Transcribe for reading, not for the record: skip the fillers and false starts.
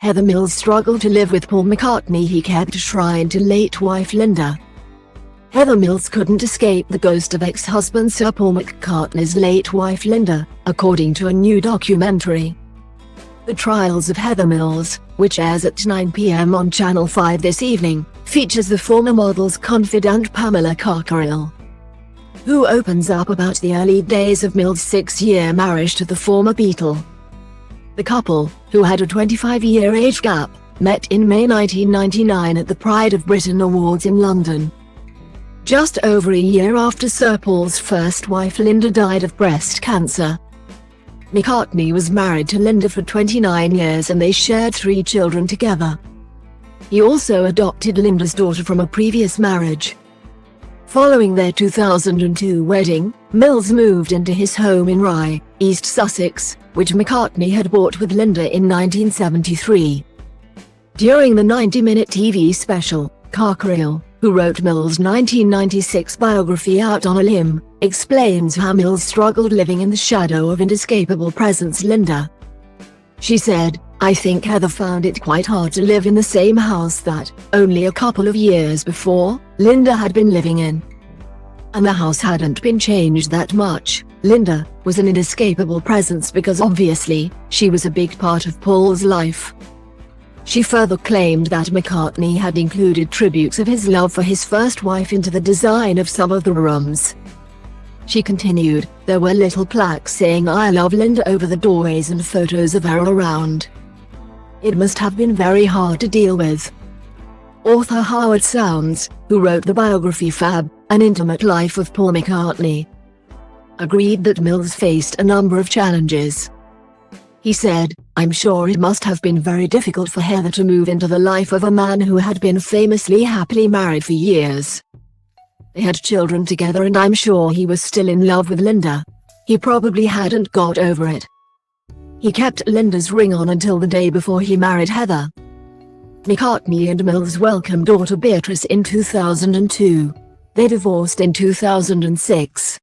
Heather Mills struggled to live with Paul McCartney. He kept trying to late wife Linda. Heather Mills couldn't escape the ghost of ex-husband Sir Paul McCartney's late wife Linda, according to a new documentary. The Trials of Heather Mills, which airs at 9 p.m. on Channel 5 this evening, features the former model's confidante Pamela Cockerill, who opens up about the early days of Mills' 6-year marriage to the former Beatle. The couple, who had a 25-year age gap, met in May 1999 at the Pride of Britain Awards in London, just over a year after Sir Paul's first wife Linda died of breast cancer. McCartney was married to Linda for 29 years and they shared 3 children together. He also adopted Linda's daughter from a previous marriage. Following their 2002 wedding, Mills moved into his home in Rye, East Sussex, which McCartney had bought with Linda in 1973. During the 90-minute TV special, Cockerill, who wrote Mills' 1996 biography Out on a Limb, explains how Mills struggled living in the shadow of inescapable presence Linda. She said, "I think Heather found it quite hard to live in the same house that, only a couple of years before, Linda had been living in. And the house hadn't been changed that much. Linda was an inescapable presence because obviously, she was a big part of Paul's life." She further claimed that McCartney had included tributes of his love for his first wife into the design of some of the rooms. She continued, "There were little plaques saying I love Linda over the doorways and photos of her around. It must have been very hard to deal with." Author Howard Sounds, who wrote the biography Fab, An Intimate Life of Paul McCartney, agreed that Mills faced a number of challenges. He said, "I'm sure it must have been very difficult for Heather to move into the life of a man who had been famously happily married for years. They had children together and I'm sure he was still in love with Linda. He probably hadn't got over it. He kept Linda's ring on until the day before he married Heather." McCartney and Mills welcomed daughter Beatrice in 2002. They divorced in 2006.